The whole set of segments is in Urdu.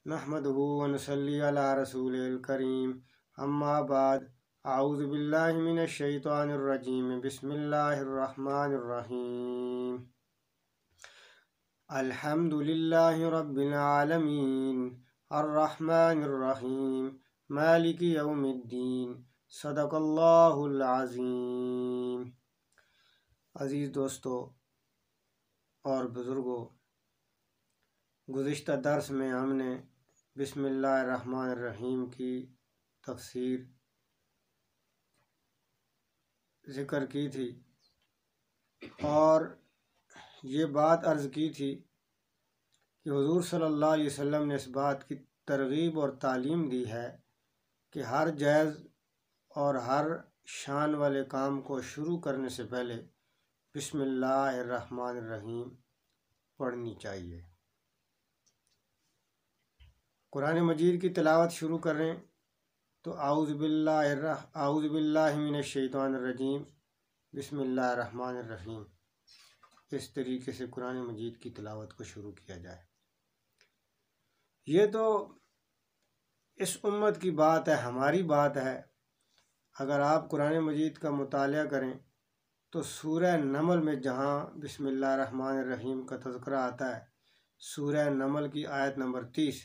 نحمدہ ونصلی علی رسول الکریم اما بعد اعوذ باللہ من الشیطان الرجیم بسم اللہ الرحمن الرحیم الحمد للہ رب العالمین الرحمن الرحیم مالک یوم الدین صدق اللہ العظیم۔ عزیز دوستو اور بزرگوں، گزشتہ درس میں ہم نے بسم اللہ الرحمن الرحیم کی تفسیر ذکر کی تھی اور یہ بات عرض کی تھی کہ حضور صلی اللہ علیہ وسلم نے اس بات کی ترغیب اور تعلیم دی ہے کہ ہر جائز اور ہر شان والے کام کو شروع کرنے سے پہلے بسم اللہ الرحمن الرحیم پڑھنی چاہیے۔ قرآن مجید کی تلاوت شروع کریں تو اعوذ باللہ من الشیطان الرجیم بسم اللہ الرحمن الرحیم اس طریقے سے قرآن مجید کی تلاوت کو شروع کیا جائے۔ یہ تو اس امت کی بات ہے، ہماری بات ہے۔ اگر آپ قرآن مجید کا مطالعہ کریں تو سورہ نمل میں جہاں بسم اللہ الرحمن الرحیم کا تذکرہ آتا ہے، سورہ نمل کی آیت نمبر 30،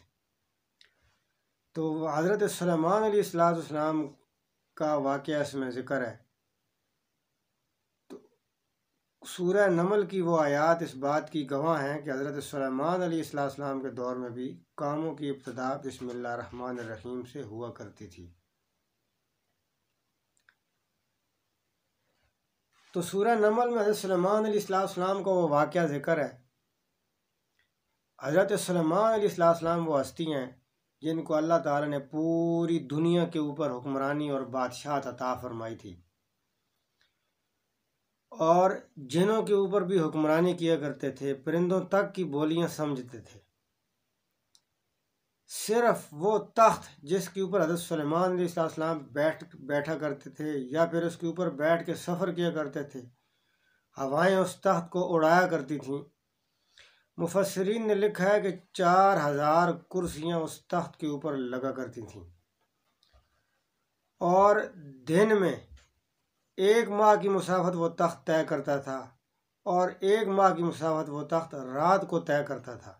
تو حضرت سلیمان علیہ السلام کا واقعہ اس میں ذکر ہے۔ تو سورہ نمل کی وہ آیات اس بات کی گواہ ہیں کہ حضرت سلیمان علیہ السلام کے دور میں بھی کاموں کی ابتدا بسم اللہ الرحمن الرحیم سے ہوا کرتی تھی۔ تو سورہ نمل میں حضرت سلیمان علیہ السلام کا وہ واقعہ ذکر ہے۔ حضرت سلیمان علیہ السلام وہ ہستی ہیں جن کو اللہ تعالیٰ نے پوری دنیا کے اوپر حکمرانی اور بادشاہت عطا فرمائی تھی، اور جنوں کے اوپر بھی حکمرانی کیا کرتے تھے، پرندوں تک کی بولیاں سمجھتے تھے۔ صرف وہ تخت جس کے اوپر حضرت سلیمان علیہ السلام بیٹھا کرتے تھے یا پھر اس کے اوپر بیٹھ کے سفر کیا کرتے تھے، ہوائیں اس تخت کو اڑایا کرتی تھیں۔ مفسرین نے لکھا ہے کہ 4000 کرسیاں اس تخت کے اوپر لگا کرتی تھیں، اور دن میں 1 ماہ کی مسافت وہ تخت طے کرتا تھا، اور 1 ماہ کی مسافت وہ تخت رات کو طے کرتا تھا۔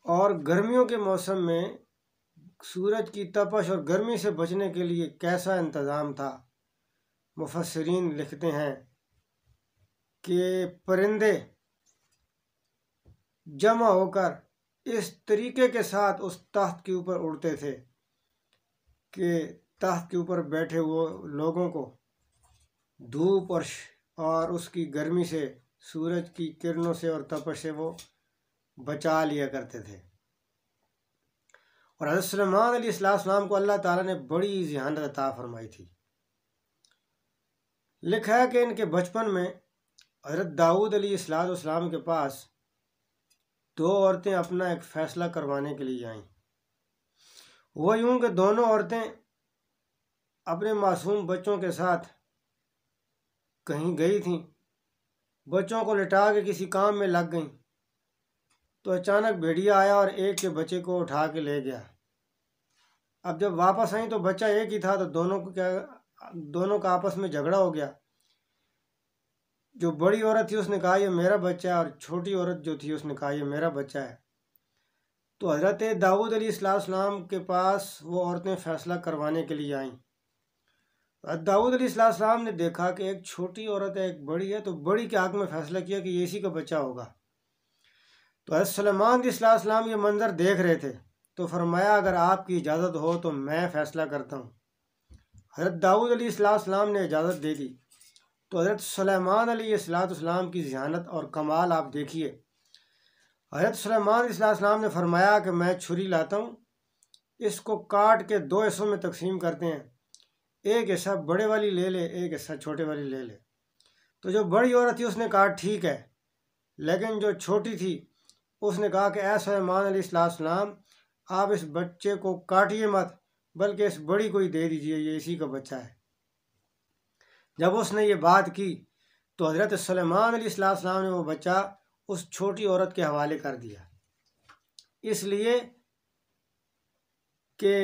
اور گرمیوں کے موسم میں سورج کی تپش اور گرمی سے بچنے کے لیے کیسا انتظام تھا۔ مفسرین لکھتے ہیں کہ پرندے جمع ہو کر اس طریقے کے ساتھ اس تخت کے اوپر اڑتے تھے کہ تخت کے اوپر بیٹھے ہوئے لوگوں کو دھوپ اور اس کی گرمی سے، سورج کی کرنوں سے اور تپش سے وہ بچا لیا کرتے تھے۔ اور حضرت سلیمان علیہ السلام کو اللہ تعالیٰ نے بڑی ذہانت عطا فرمائی تھی۔ لکھا ہے کہ ان کے بچپن میں حضرت داؤد علیہ السلام کے پاس 2 عورتیں اپنا ایک فیصلہ کروانے کے لیے آئیں۔ وہ یوں کہ دونوں عورتیں اپنے معصوم بچوں کے ساتھ کہیں گئی تھیں، بچوں کو لٹا کے کسی کام میں لگ گئیں، تو اچانک بھیڑیا آیا اور ایک کے بچے کو اٹھا کے لے گیا۔ اب جب واپس آئیں تو بچہ ایک ہی تھا، تو دونوں کا آپس میں جھگڑا ہو گیا۔ جو بڑی عورت تھی اس نے کہا یہ میرا بچہ ہے، اور چھوٹی عورت جو تھی اس نے کہا یہ میرا بچہ ہے۔ تو حضرت داؤد علیہ السلام کے پاس وہ عورتیں فیصلہ کروانے کے لیے آئیں۔ حضرت داؤد علیہ السلام نے دیکھا کہ ایک چھوٹی عورت ہے ایک بڑی ہے، تو بڑی کے حق میں فیصلہ کیا کہ یہ اسی کا بچہ ہوگا۔ تو حضرت سلیمان علیہ السلام یہ منظر دیکھ رہے تھے، تو فرمایا اگر آپ کی اجازت ہو تو میں فیصلہ کرتا ہوں۔ حضرت داؤد علیہ السلام نے اجازت دے دی۔ تو حضرت سلیمان علیہ السلام کی ذہانت اور کمال آپ دیکھیے۔ حضرت سلیمان علیہ السلام نے فرمایا کہ میں چھری لاتا ہوں، اس کو کاٹ کے 2 حصوں میں تقسیم کرتے ہیں، ایک حصہ بڑے والی لے لے، ایک حصہ چھوٹے والی لے لے۔ تو جو بڑی عورت تھی اس نے کہا ٹھیک ہے، لیکن جو چھوٹی تھی اس نے کہا کہ اے سلیمان علیہ السلام، آپ اس بچے کو کاٹیے مت، بلکہ اس بڑی کو ہی دے دیجئے، یہ اسی کا بچہ ہے۔ جب اس نے یہ بات کی تو حضرت سلیمان علیہ السلام نے وہ بچہ اس چھوٹی عورت کے حوالے کر دیا۔ اس لیے کہ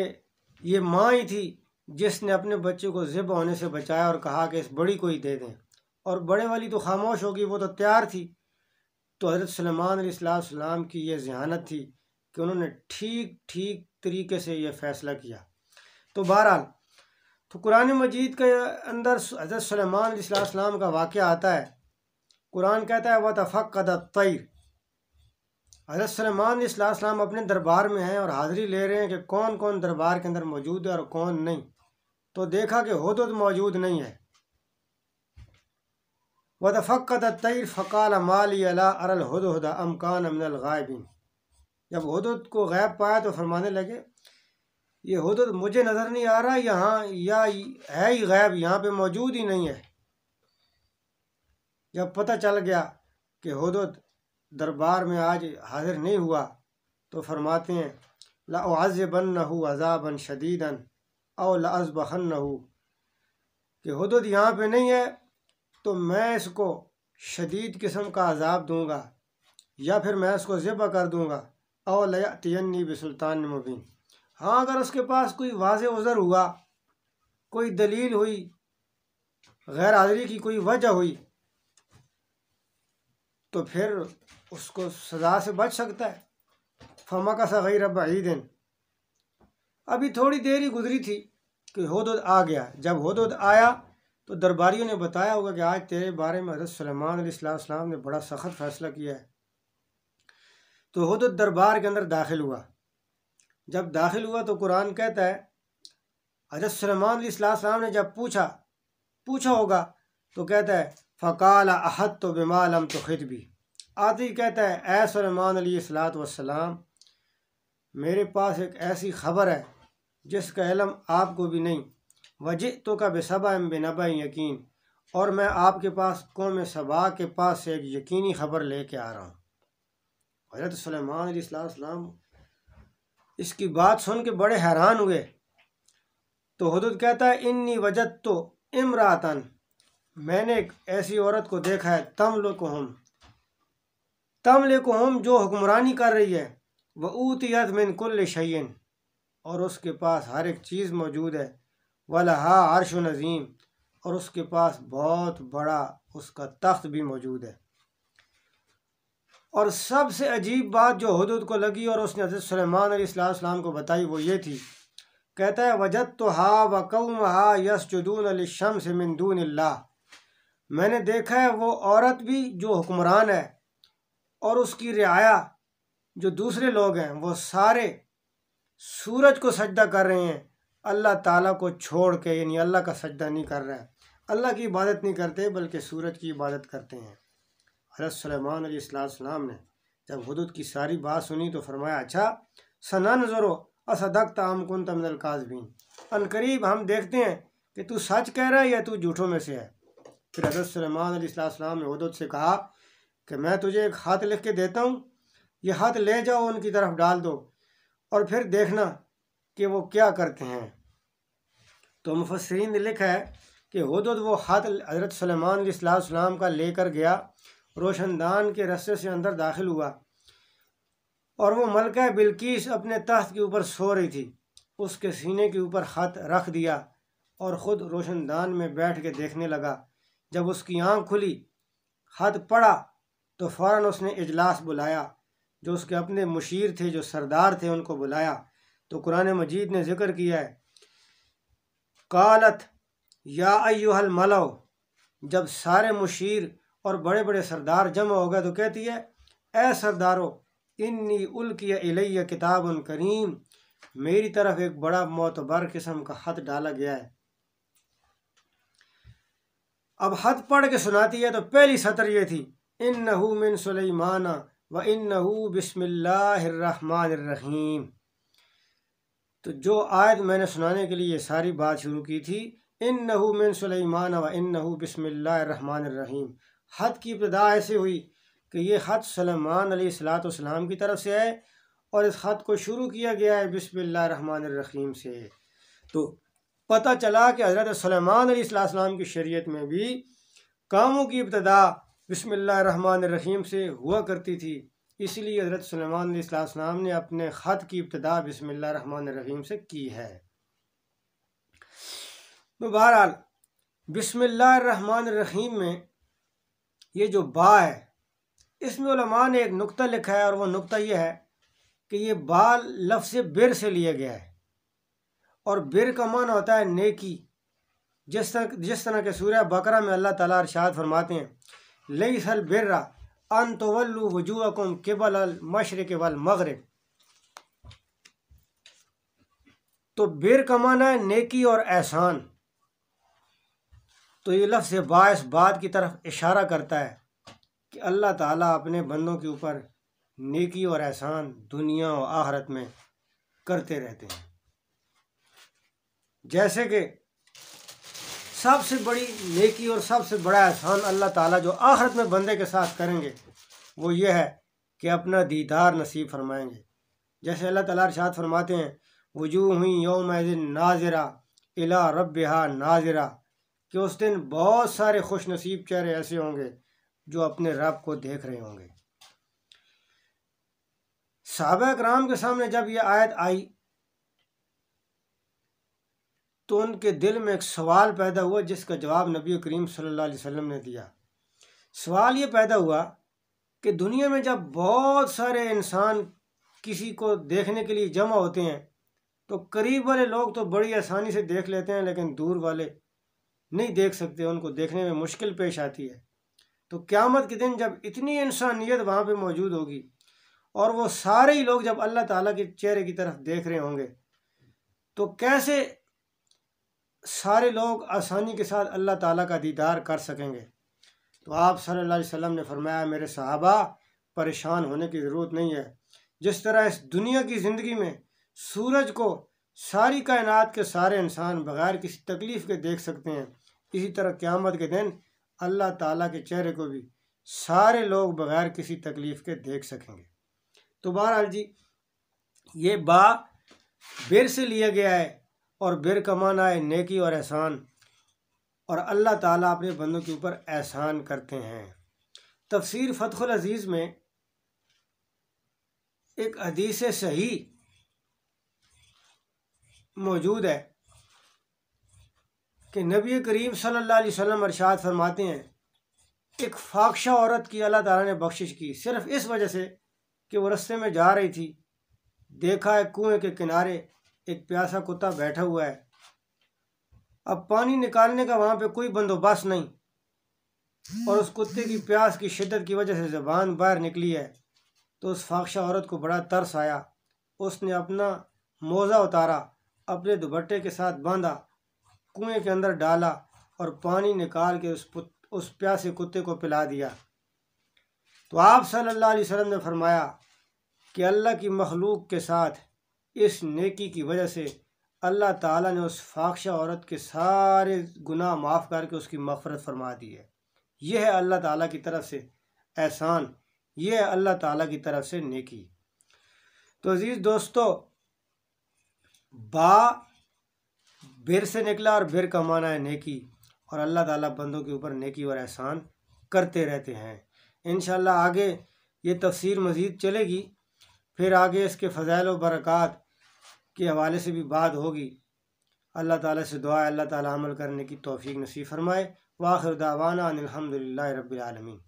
یہ ماں ہی تھی جس نے اپنے بچے کو ذبح ہونے سے بچایا اور کہا کہ اس بڑی کو ہی دے دیں، اور بڑے والی تو خاموش ہوگی، وہ تو تیار تھی۔ تو حضرت سلیمان علیہ السلام کی یہ ذہانت تھی کہ انہوں نے ٹھیک طریقے سے یہ فیصلہ کیا۔ تو بہرحال تو قرآن مجید کے اندر حضرت سلیمان علیہ السلام کا واقعہ آتا ہے۔ قرآن کہتا ہے وَتَفَقَّدَ الطَّيْرَ، حضرت سلیمان علیہ السلام اپنے دربار میں ہیں اور حاضری لے رہے ہیں کہ کون کون دربار کے اندر موجود ہے اور کون نہیں۔ تو دیکھا کہ ہدہد موجود نہیں ہے۔ وَتَفَقَّدَ الطَّيْرَ فَقَالَ مَا لِيَ لَا أَرَى الْهُدْهُدَ أَمْ كَانَ مِنَ الْغَائِبِينَ، جب ہدہد کو غائب پایا تو فرمانے لگے یہ ہدہد مجھے نظر نہیں آ رہا، یہاں یا ہے ہی غائب، یہاں پہ موجود ہی نہیں ہے۔ جب پتہ چل گیا کہ ہدہد دربار میں آج حاضر نہیں ہوا تو فرماتے ہیں لَأُعَذِّبَنَّهُ عَذَابًا شَدِيدًا أَوْ لَأَذْبَحَنَّهُ، کہ ہدہد یہاں پہ نہیں ہے تو میں اس کو شدید قسم کا عذاب دوں گا، یا پھر میں اس کو ذبح کر دوں گا، او لَيَأْتِيَنِّي بِسُلْطَانٍ مُبِينٍ، ہاں اگر اس کے پاس کوئی واضح عذر ہوا، کوئی دلیل ہوئی، غیر حاضری کی کوئی وجہ ہوئی، تو پھر اس کو سزا سے بچ سکتا ہے۔ فَمَكَثَ غَيْرَ بَعِيدٍ، ابھی تھوڑی دیر ہی گزری تھی کہ ہدہد آ گیا۔ جب ہدہد آیا تو درباریوں نے بتایا ہوگا کہ آج تیرے بارے میں حضرت سلیمان علیہ السلام نے بڑا سخت فیصلہ کیا ہے۔ تو ہدہد دربار کے اندر داخل ہوا۔ جب داخل ہوا تو قرآن کہتا ہے حضرت سلیمان علیہ السلام نے جب پوچھا ہوگا تو کہتا ہے فَقَالَ أَحَطْتُ بِمَا لَمْ تُحِطْ بِهِ، آتے ہی کہتا ہے اے سلیمان علیہ السلام، میرے پاس ایک ایسی خبر ہے جس کا علم آپ کو بھی نہیں، وَجِئْتُكَ بِسَبَإٍ بِنَبَإٍ یقین، اور میں آپ کے پاس قوم سبا کے پاس سے ایک یقینی خبر لے کے آ رہا ہوں۔ حضرت سلیمان علیہ السلام اس کی بات سن کے بڑے حیران ہوئے۔ تو ہدہد کہتا ہے انی وجدت امرأۃ، میں نے ایک ایسی عورت کو دیکھا ہے تملکہم جو حکمرانی کر رہی ہے، وأوتیت من کل شیء، اور اس کے پاس ہر ایک چیز موجود ہے، ولہا عرش عظیم، اور اس کے پاس بہت بڑا اس کا تخت بھی موجود ہے۔ اور سب سے عجیب بات جو ہدہد کو لگی اور اس نے حضرت سلیمان علیہ السلام کو بتائی وہ یہ تھی، کہتا ہے وجدتها وقومها يسجدون للشمس من دون اللہ، میں نے دیکھا ہے وہ عورت بھی جو حکمران ہے اور اس کی رعایا جو دوسرے لوگ ہیں وہ سارے سورج کو سجدہ کر رہے ہیں، اللہ تعالیٰ کو چھوڑ کے، یعنی اللہ کا سجدہ نہیں کر رہا ہے، اللہ کی عبادت نہیں کرتے بلکہ سورج کی عبادت کرتے ہیں۔ حضرت سلیمان علیہ السلام نے جب ہدہد کی ساری بات سنی تو فرمایا اچھا سننظر اصدقت ام کنت من الکاذبین، ان قریب ہم دیکھتے ہیں کہ تو سچ کہہ رہا ہے یا تو جھوٹوں میں سے ہے۔ پھر حضرت سلیمان علیہ السلام نے ہدہد سے کہا کہ میں تجھے ایک خط لکھ کے دیتا ہوں، یہ خط لے جاؤ ان کی طرف ڈال دو اور پھر دیکھنا کہ وہ کیا کرتے ہیں۔ تو مفسرین نے لکھا ہے کہ ہدہد وہ خط حضرت سلیمان علیہ السلام کا لے کر گیا، روشن دان کے رستے سے اندر داخل ہوا، اور وہ ملکہ بلقیس اپنے تخت کے اوپر سو رہی تھی، اس کے سینے کے اوپر خط رکھ دیا اور خود روشن دان میں بیٹھ کے دیکھنے لگا۔ جب اس کی آنکھ کھلی، خط پڑھا تو فوراً اس نے اجلاس بلایا، جو اس کے اپنے مشیر تھے، جو سردار تھے، ان کو بلایا۔ تو قرآن مجید نے ذکر کیا ہے قالت یا ایھا الملأ، جب سارے مشیر اور بڑے بڑے سردار جمع ہو گئے تو کہتی ہے اے سردارو انی القی الی کتاب کریم، میری طرف ایک بڑا معتبر قسم کا خط ڈالا گیا ہے۔ اب خط پڑھ کے سناتی ہے تو پہلی سطر یہ تھی انہ من سلیمان و انہ بسم اللہ الرحمن الرحیم۔ تو جو آیت میں نے سنانے کے لیے یہ ساری بات شروع کی تھی انہ من سلیمان و انہ بسم اللہ الرحمن الرحیم، خط کی ابتدا ایسے ہوئی کہ یہ خط سلیمان علیہ السلام کی طرف سے ہے اور اس خط کو شروع کیا گیا ہے بسم اللہ الرحمن الرحیم سے۔ تو پتہ چلا کہ حضرت سلیمان علیہ السلام کی شریعت میں بھی کاموں کی ابتدا بسم اللہ الرحمن الرحیم سے ہوا کرتی تھی، اس لیے حضرت سلیمان علیہ السلام نے اپنے خط کی ابتدا بسم اللہ الرحمن الرحیم سے کی ہے۔ تو بہرحال بسم اللہ الرحمن الرحیم میں یہ جو با ہے، اس میں علماء نے ایک نقطہ لکھا ہے، اور وہ نقطہ یہ ہے کہ یہ با لفظ بر سے لیا گیا ہے، اور بر کا معنی ہوتا ہے نیکی۔ جس طرح کہ سورہ بقرہ میں اللہ تعالیٰ ارشاد فرماتے ہیں لیس البر ان تولوا وجوہکم قبل المشرق والمغرب، تو بر کا معنی ہے نیکی اور احسان۔ تو یہ لفظ با اس بات کی طرف اشارہ کرتا ہے کہ اللہ تعالیٰ اپنے بندوں کے اوپر نیکی اور احسان دنیا و آخرت میں کرتے رہتے ہیں۔ جیسے کہ سب سے بڑی نیکی اور سب سے بڑا احسان اللہ تعالیٰ جو آخرت میں بندے کے ساتھ کریں گے وہ یہ ہے کہ اپنا دیدار نصیب فرمائیں گے۔ جیسے اللہ تعالیٰ ارشاد فرماتے ہیں وجوہ یومئذ ناظرہ الی ربہا ناظرہ، کہ اس دن بہت سارے خوش نصیب چہرے ایسے ہوں گے جو اپنے رب کو دیکھ رہے ہوں گے۔ صحابہ اکرام کے سامنے جب یہ آیت آئی تو ان کے دل میں ایک سوال پیدا ہوا، جس کا جواب نبی کریم صلی اللہ علیہ وسلم نے دیا۔ سوال یہ پیدا ہوا کہ دنیا میں جب بہت سارے انسان کسی کو دیکھنے کے لیے جمع ہوتے ہیں تو قریب والے لوگ تو بڑی آسانی سے دیکھ لیتے ہیں، لیکن دور والے نہیں دیکھ سکتے، ان کو دیکھنے میں مشکل پیش آتی ہے۔ تو قیامت کے دن جب اتنی انسانیت وہاں پہ موجود ہوگی اور وہ سارے ہی لوگ جب اللہ تعالیٰ کے چہرے کی طرف دیکھ رہے ہوں گے تو کیسے سارے لوگ آسانی کے ساتھ اللہ تعالیٰ کا دیدار کر سکیں گے؟ تو آپ صلی اللہ علیہ وسلم نے فرمایا میرے صحابہ پریشان ہونے کی ضرورت نہیں ہے۔ جس طرح اس دنیا کی زندگی میں سورج کو ساری کائنات کے سارے انسان بغیر کسی تکلیف کے دیکھ سکتے ہیں، اسی طرح قیامت کے دن اللہ تعالیٰ کے چہرے کو بھی سارے لوگ بغیر کسی تکلیف کے دیکھ سکیں گے۔ تو بہرحال جی یہ با بر سے لیا گیا ہے، اور بر کا معنی ہے نیکی اور احسان، اور اللہ تعالیٰ اپنے بندوں کے اوپر احسان کرتے ہیں۔ تفسیر فتح العزیز میں ایک حدیث صحیح موجود ہے کہ نبی کریم صلی اللہ علیہ وسلم ارشاد فرماتے ہیں ایک فاحشہ عورت کی اللہ تعالیٰ نے بخشش کی صرف اس وجہ سے کہ وہ رستے میں جا رہی تھی، دیکھا ہے کنویں کے کنارے ایک پیاسا کتا بیٹھا ہوا ہے، اب پانی نکالنے کا وہاں پہ کوئی بندوبست نہیں، اور اس کتے کی پیاس کی شدت کی وجہ سے زبان باہر نکلی ہے۔ تو اس فاحشہ عورت کو بڑا ترس آیا، اس نے اپنا موزہ اتارا، اپنے دوپٹے کے ساتھ باندھا، کنویں کے اندر ڈالا اور پانی نکال کے اس پیاسے کتے کو پلا دیا۔ تو آپ صلی اللہ علیہ وسلم نے فرمایا کہ اللہ کی مخلوق کے ساتھ اس نیکی کی وجہ سے اللہ تعالیٰ نے اس فاحشہ عورت کے سارے گناہ معاف کر کے اس کی مغفرت فرما دی ہے۔ یہ ہے اللہ تعالیٰ کی طرف سے احسان، یہ ہے اللہ تعالیٰ کی طرف سے نیکی۔ تو عزیز دوستو، با بر سے نکلا اور بر کا معنی ہے نیکی، اور اللہ تعالیٰ بندوں کے اوپر نیکی اور احسان کرتے رہتے ہیں۔ انشاءاللہ آگے یہ تفسیر مزید چلے گی، پھر آگے اس کے فضائل و برکات کے حوالے سے بھی بات ہوگی۔ اللہ تعالیٰ سے دعا ہے اللہ تعالیٰ عمل کرنے کی توفیق نصیب فرمائے۔ وآخر دعوانا ان الحمدللہ رب العالمین۔